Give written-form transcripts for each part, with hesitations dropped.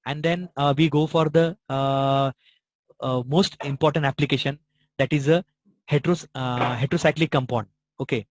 and then we go for the most important application, that is a heterocyclic compound. Okay,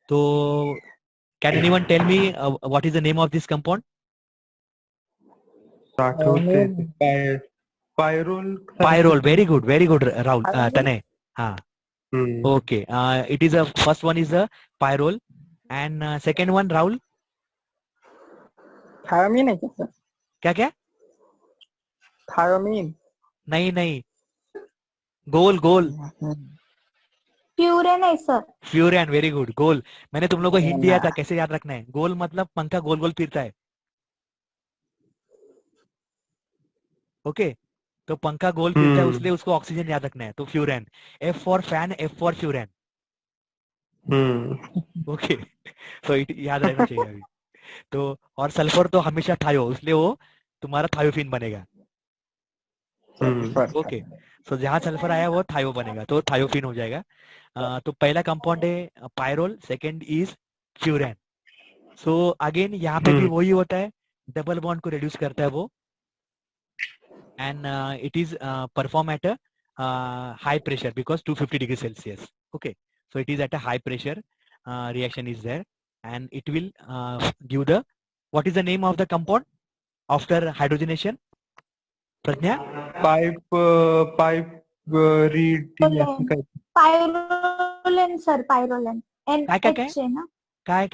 so can anyone tell me what is the name of this compound? Pyrrole. Very good, Rahul. Tanay. हाँ. Okay. It is a first one is a pyrrole, and second one, Rahul. थायोमीन है क्या sir? क्या क्या? थायोमीन नहीं नहीं, गोल गोल. फ्यूरेन है सर. फ्यूरियन. Very good. गोल. मैंने तुम लोग को हिंट दिया था कैसे याद रखना है. गोल मतलब पंखा गोल गोल फिरता है. ओके, तो पंखा गोल फिरता है, उसलिए उसको ऑक्सीजन याद रखना है. तो furan. F for fan, F for furan. Okay, तो याद रहना चाहिए अभी. तो और सल्फर तो हमेशा थायो, इसलिए वो तुम्हारा थायोफिन बनेगा. ओके, सो जहां सल्फर आया वो थायो बनेगा, तो थायोफिन हो जाएगा. तो पहला कंपाउंड है pyrrole, second is furan. So again यहाँ पे भी वही होता है, डबल बॉन्ड को रिड्यूस करता है वो, and it is perform at a high pressure because 250 degrees Celsius. Okay, so it is at a high pressure, reaction is there, and it will give the, what is the name of the compound after hydrogenation? Prajna? Pyrroline sir, pyrroline. काय आहे ना? काय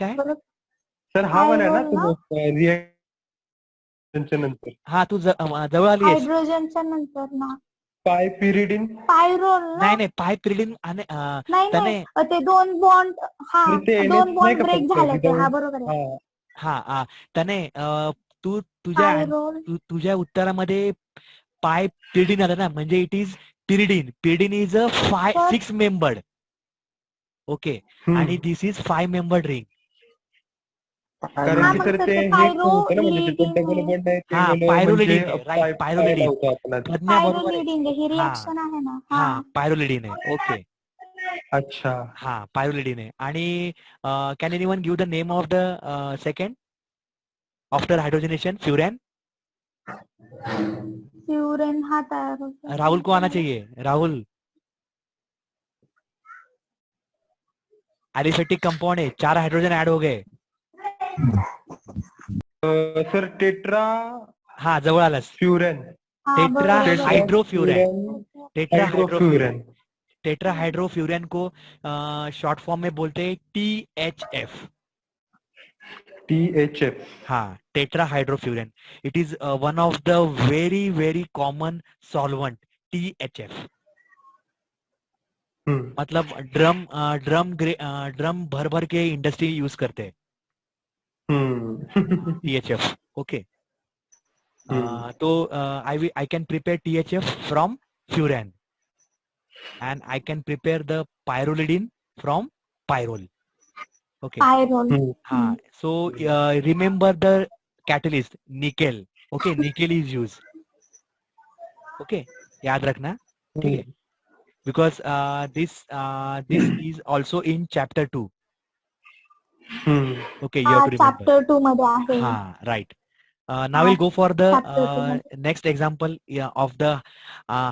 sir हा पण आहे ना तो रिएक्शनच्या नंतर. हा, तू जवळ आली आहेस. हायड्रोजनच्या नंतर ना पायपिरिडिन. पायरोल ना? नाही पायपिरिडिन आणि नाही, ते दोन बॉन्ड. हा, दोन बॉन्ड ब्रेक झाले ते. हा, बरोबर आहे. हा त्याने तू तुझ्या उत्तरामध्ये पायपिरिडिन आलं ना, म्हणजे it is pyridine. Pyridine is a 6 membered. Okay, आणि दिस इज 5 मेंबर्ड रिंग. कारण की तर ते हे होतं ना, म्हणजे ते डबल बॉन्ड आहे ते पायरोलिडिन आहे. राईट, पायरोलिडिन. प्रज्ञा बरोबर पायरोलिडिन ही रिएक्शन आहे ना. हा, पायरोलिडिन आहे. ओके, अच्छा. हा, पायरोलिडिन आहे. आणि can anyone give the name of the second after hydrogenation? Furan. Furan हा तयार होता. राहुल को आना चाहिए. राहुल. एलिफेटिक कंपाउंड है, 4 हाइड्रोजन ऐड हो गए. Sir tetra. हा, जवळ आलास. Furan. Tetra hydrofuran. Tetra hydrofuran को शॉर्ट फॉर्म में बोलते हैं THF. THF. हाँ, tetra hydrofuran. It is one of the very very common solvent. THF मतलब ड्रम भर भर के इंडस्ट्री यूज करते हैं. THF. ओके, तो I can prepare THF from furan, and I can prepare the pyrrolidine from pyrrole. Okay. Pyrrole. हाँ, so remember the catalyst nickel. Okay, nickel is used. Okay, याद रखना. ठीक है, because this is also in chapter 2. Okay, you have to remember. Chapter 2 मध्ये आहे. हाँ, right. Now we'll go for the next example of the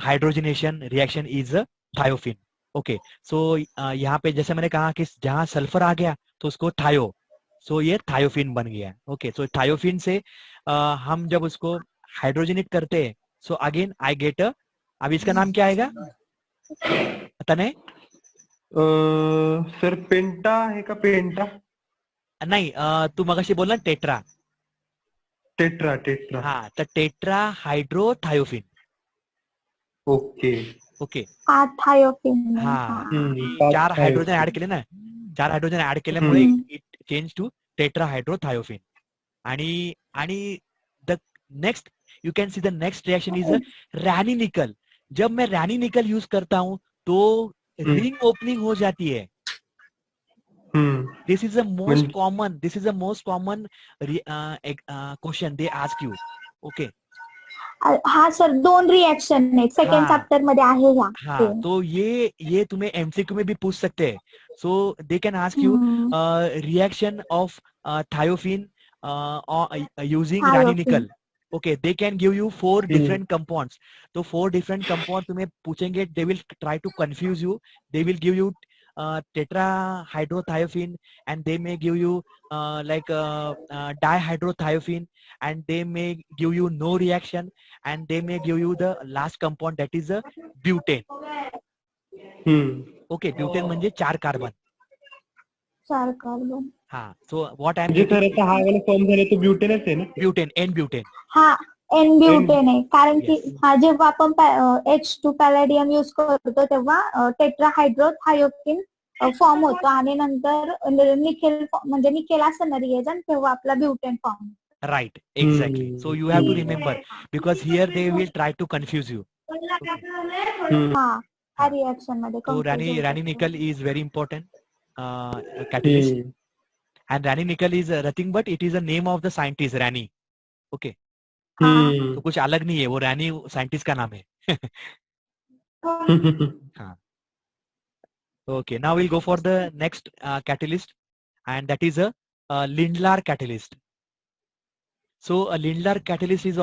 hydrogenation reaction is thiophin. Okay, so यहाँ पे जैसे मैंने कहा कि जहाँ सल्फर आ गया तो उसको थायो, so ये थायोफिन बन गया. Okay, so थायोफिन से हम जब उसको हाइड्रोजनेट करते हैं, so again I get a, अब इसका नाम क्या आएगा तने? सर पेंटा है का? पेंटा नहीं, तू मगाशी बोलला टेट्रा. टेट्रा. हाँ, तर टेट्रा हाइड्रोथायोफिन. ओके. थायोफिन. हाँ, 4 हाइड्रोजन ऐड केले ना, 4 हाइड्रोजन ऐड केल्यामुळे it change to tetra hydrothiophene. आणि the next you can see the next reaction is Raney nickel. जब मैं रैनी निकल यूज करता हूं तो रिंग ओपनिंग हो जाती है. This is the most common question they ask you. Okay. हाँ सर, 2 रिएक्शन है, सेकंड चैप्टर मध्ये आहे ह्या. हाँ, तो ये तुम्हें MCQ में भी पूछ सकते हैं. So they can ask you reaction of thiophin using rani nickel. Okay, they can give you 4 hmm, different compounds. तो 4 डिफरेंट कंपाउंड तुम्हें पूछेंगे, they will try to confuse you. They will give you tetrahydrothiophene, and they may give you dihydrothiophene, and they may give you no reaction, and they may give you the last compound, that is a butane. Okay, butane म्हणजे 4 carbon. 4 carbon. हा, so what I am म्हणजे sir getting, आता हा वाला form झाला तो ब्युटेनच आहे ना? Butane, N butane. हा एन ब्युटेन आहे, कारण की Yes. हा जेव्हा आपण H2 पॅलेडियम यूज करतो तेव्हा टेट्राहायड्रोथायोकिन फॉर्म होतो आणि नंतर निकेल म्हणजे निकेल असं ना रिएजन तेव्हा आपला butane form. Right, exactly. So you have to remember, because here they will try to confuse you. Okay. हा Ha. रिएक्शन मध्ये So कन्फ्युज होऊ Rani शकतो. nickel is very important catalyst, and Rani nickel is nothing but it is a name of the scientist Rani. Okay. तो कुछ अलग नहीं है, वो Rani साइंटिस्ट का नाम है. हाँ. Okay, now we'll go for the next catalyst, and that is a Lindlar catalyst. So a Lindlar catalyst is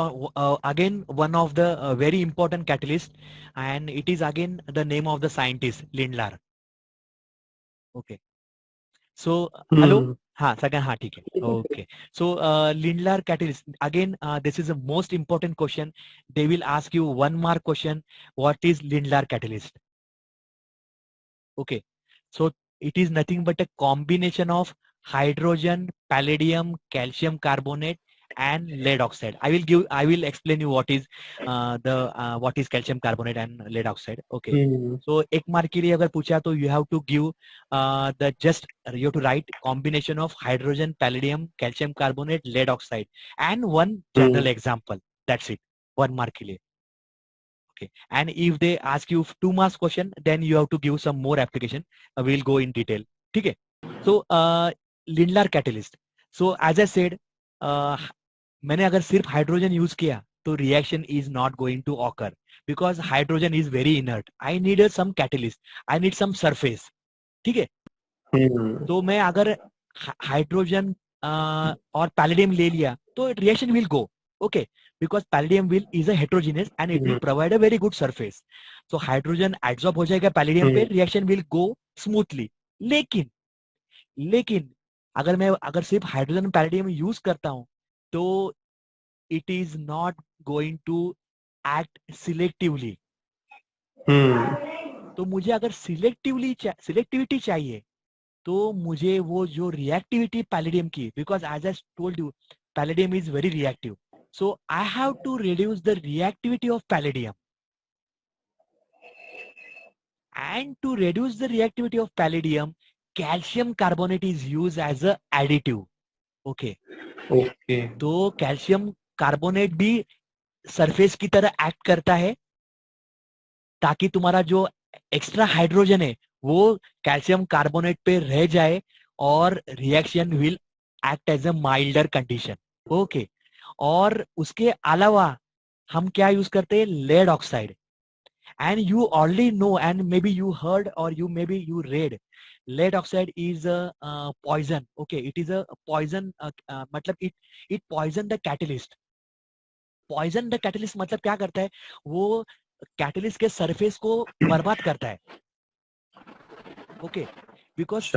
again one of the very important catalyst, and it is again the name of the scientist Lindlar. Okay. So hello. हाँ second, हाँ ठीक है. Okay. So Lindlar catalyst again. This is a most important question. They will ask you 1 mark question. What is Lindlar catalyst? Okay. So it is nothing but a combination of hydrogen, palladium, calcium carbonate, and lead oxide. I will explain you what is what is calcium carbonate and lead oxide. Okay. So 1 mark के लिए अगर पूछा तो you have to give you have to write combination of hydrogen, palladium, calcium carbonate, lead oxide, and 1 general example. That's it. 1 mark के लिए. Okay. And if they ask you 2 marks question, then you have to give some more application. We'll go in detail. ठीक है. So Lindlar catalyst. So as I said, मैंने अगर सिर्फ hydrogen use किया तो reaction is not going to occur, because hydrogen is very inert. I need some catalyst, I need some surface. ठीक है. तो मैं अगर हाइड्रोजन और पैलेडियम ले लिया तो reaction will go. Okay, because palladium is a heterogeneous and it will provide a very good surface. So hydrogen adsorb हो जाएगा palladium पे, reaction will go smoothly. लेकिन अगर सिर्फ हाइड्रोजन पैलेडियम यूज करता हूं तो it is not going to act selectively. तो मुझे अगर सिलेक्टिविटी चाहिए तो मुझे वो जो रिएक्टिविटी पैलेडियम की, because as I told you palladium is very reactive. So I have to reduce the reactivity of palladium, and to reduce the reactivity of palladium, calcium carbonate is used as a additive. Okay. तो calcium carbonate भी surface की तरह act करता है ताकि तुम्हारा जो extra hydrogen है वो कैल्शियम कार्बोनेट पे रह जाए और reaction will act as a milder condition. Okay. और उसके अलावा हम क्या यूज करते हैं, lead oxide. And you already know and maybe you heard और you read, lead oxide is a poison. Okay, it is a poison. मतलब it poison the catalyst. Poison the catalyst मतलब क्या करता है, वो catalyst के surface को बर्बाद करता है. ओके, बिकॉज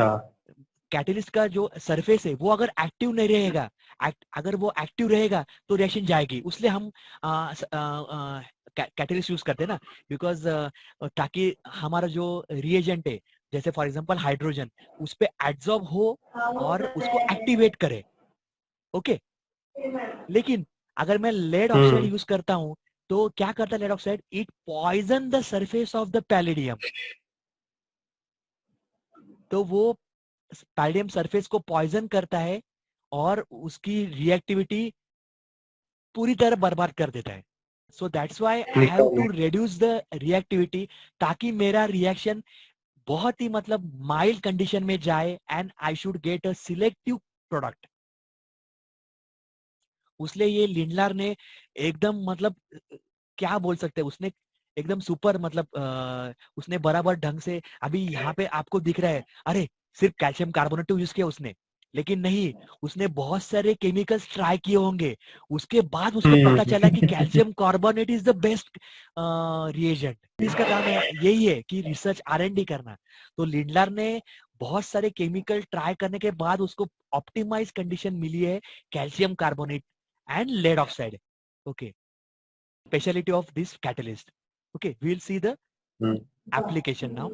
कैटलिस्ट का जो सरफेस है वो अगर एक्टिव नहीं रहेगा, अगर वो एक्टिव रहेगा तो रिएक्शन जाएगी. उसलिए हम कैटलिस्ट यूज करते हैं ना, बिकॉज ताकि हमारा जो रिएजेंट है जैसे फॉर एग्जांपल हाइड्रोजन उस पे एब्जॉर्ब हो और उसको एक्टिवेट करे. ओके. लेकिन अगर मैं लेड ऑक्साइड यूज करता हूं तो क्या करता है lead oxide, it poison the surface of the palladium. तो वो पैलेडियम सरफेस को पॉइजन करता है और उसकी रिएक्टिविटी पूरी तरह बर्बाद कर देता है. So that's why I have to reduce the reactivity ताकि मेरा रिएक्शन बहुत ही मतलब माइल्ड कंडीशन में जाए and I should get a selective product. उसलिए ये लिंडलर ने एकदम मतलब क्या बोल सकते हैं, उसने एकदम सुपर मतलब उसने बराबर ढंग से, अभी यहाँ पे आपको दिख रहा है अरे सिर्फ कैल्शियम कार्बोनेट यूज किया उसने, लेकिन नहीं, उसने बहुत सारे केमिकल्स ट्राई किए होंगे, उसके बाद उसको पता चला कि calcium carbonate is the best reagent. इसका काम है यही है कि रिसर्च R&D करना। तो लिंडलर ने बहुत सारे केमिकल ट्राई करने के बाद उसको ऑप्टिमाइज कंडीशन मिली है calcium carbonate and lead oxide. Okay, speciality of this catalyst. Okay, we'll see the application now.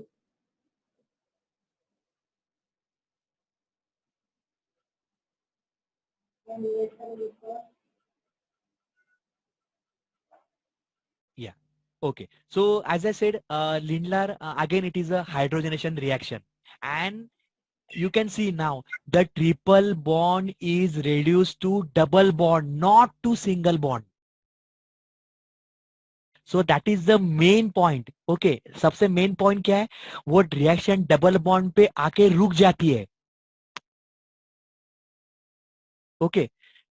Yeah. Okay. So as I said, Lindlar, again, it is a hydrogenation reaction. And you can see now the triple bond is reduced to double bond, not to single bond. So that is the main point. Okay. सबसे main point क्या है? वो reaction double bond पे आके रुक जाती है. Okay,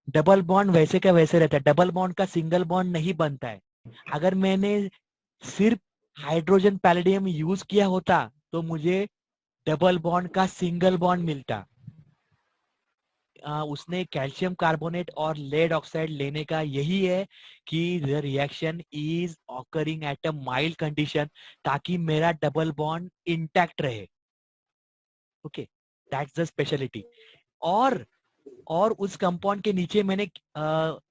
double bond वैसे का वैसे रहता है, डबल बॉन्ड का सिंगल बॉन्ड नहीं बनता है। अगर मैंने सिर्फ हाइड्रोजन पैलेडियम यूज किया होता तो मुझे डबल बॉन्ड का सिंगल बॉन्ड मिलता। उसने कैल्शियम कार्बोनेट और लेड ऑक्साइड लेने का यही है कि the reaction is occurring at a mild condition, ताकि मेरा डबल बॉन्ड इंटैक्ट रहे। Okay, that's the speciality. और उस कंपाउंड के नीचे मैंने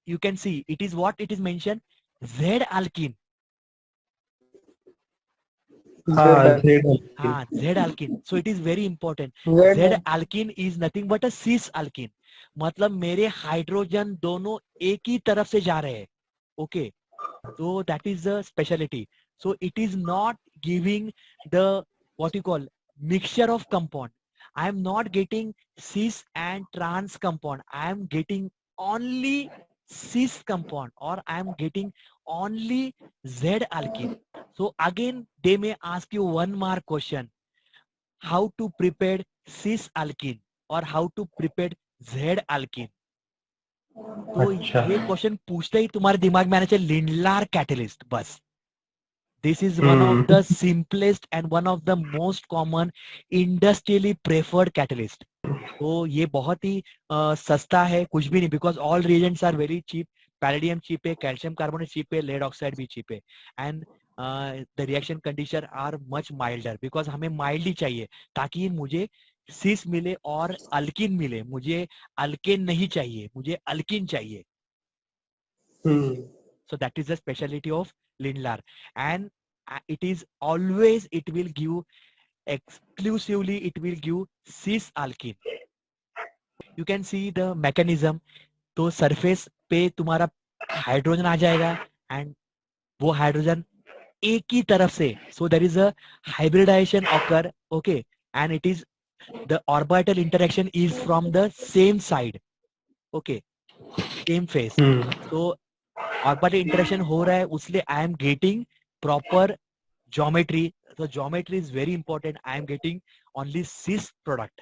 you can see it is what it is mention, Z alkyne. हाँ, Z alkyne. So it is very important. Z alkyne is nothing but a sis alkene, मतलब मेरे hydrogen दोनों एक ही तरफ से जा रहे हैं। Okay, so that is the specialty. So it is not giving the what you call mixture of compound. I am not getting cis and trans compound. I am getting only cis compound, or I am getting only Z alkene. So again they may ask you one more question: how to prepare cis alkene or how to prepare Z alkene. तो ये question पूछते ही तुम्हारे दिमाग में आना चाहिए Lindlar catalyst, बस। This is one of the simplest and one of the most common industrially preferred catalyst. तो ये बहुत ही सस्ता है, कुछ भी नहीं, because all reagents are very cheap. Palladium cheap है, कैल्शियम कार्बोनेट चीप है, लेड ऑक्साइड भी चीप है, and the reaction condition are much milder, because हमें माइल्ड ही चाहिए ताकि मुझे सिस मिले और अल्किन मिले। मुझे अल्केन नहीं चाहिए, मुझे अल्किन चाहिए। So that is the specialty of Lindlar, and it is always, it will give exclusively, it will give cis alkene. You can see the mechanism. तो सरफेस पे तुम्हारा हाइड्रोजन आ जाएगा एंड वो हाइड्रोजन एक ही तरफ से, so there is a hybridization occur. Okay, and it is the orbital interaction is from the same side. Okay, same phase. So orbital interaction हो रहा है, उसलिए I am getting proper geometry. तो geometry is very important. I am getting only cis product.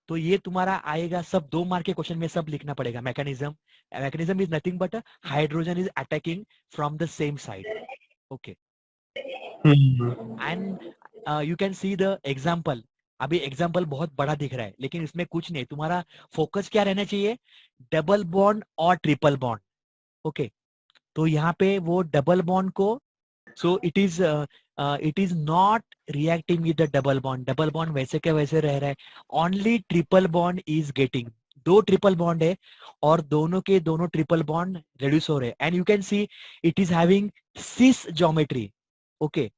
तो ये तुम्हारा आएगा सब 2 मार्क के क्वेश्चन में, सब लिखना पड़ेगा। Mechanism, mechanism is nothing but hydrogen is attacking from the same side. Okay, and you can see the example. अभी एग्जाम्पल बहुत बड़ा दिख रहा है, लेकिन इसमें कुछ नहीं। तुम्हारा फोकस क्या रहना चाहिए? डबल बॉन्ड और ट्रिपल बॉन्ड। ओके, तो यहाँ पे वो डबल बॉन्ड को, सो it is not reacting with the double bond. Double bond वैसे के वैसे रह रहा है, only triple bond is getting. 2 triple bond है और दोनों के दोनों ट्रिपल बॉन्ड रिड्यूस हो रहे हैं, and you can see it is having cis geometry. Okay,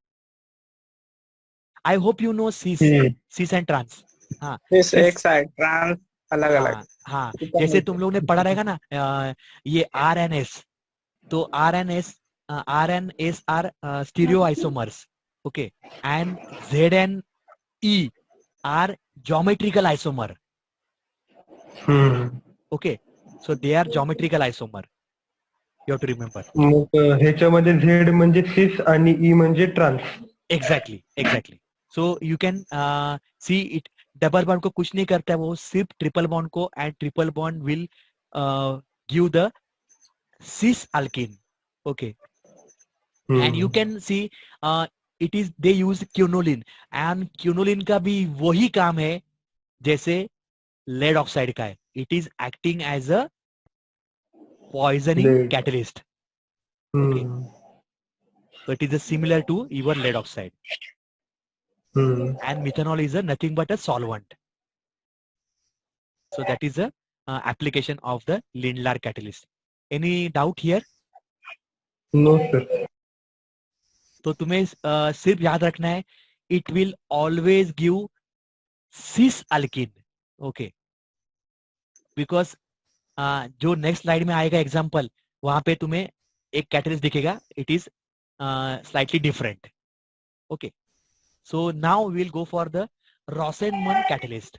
I hope you know cis, cis and trans. हाँ, एक साइड ट्रांस अलग अलग। हाँ, जैसे तुम लोग ने पढ़ा रहेगा ना, ये RNS, तो RNS are stereoisomers. Okay, and ZNE are geometrical isomer. Okay, so they are geometrical isomer. You have to remember. ह्याच्यामध्ये झेड म्हणजे सिस आणि ई म्हणजे trans. Exactly. So you can see it. Double bond को कुछ नहीं करता है, वो सिर्फ ट्रिपल बॉन्ड को, and triple bond will give the cis alkyne. Okay, and you can see it is they use quinoline, and quinoline का भी वही काम है जैसे लेड ऑक्साइड का है. It is acting as a poisoning Lead. Catalyst. Okay. So it is similar to your lead oxide. And methanol is nothing but a solvent. So that is the application of the Lindlar catalyst. Any doubt here? No, sir. तो तुम्हें सिर्फ याद रखना है, it will always give cis alkene. Okay. Because जो next slide में आएगा example, वहां पे तुम्हें एक कैटलिस्ट दिखेगा. It is slightly different. Okay. So now we'll go for the Rosenman catalyst.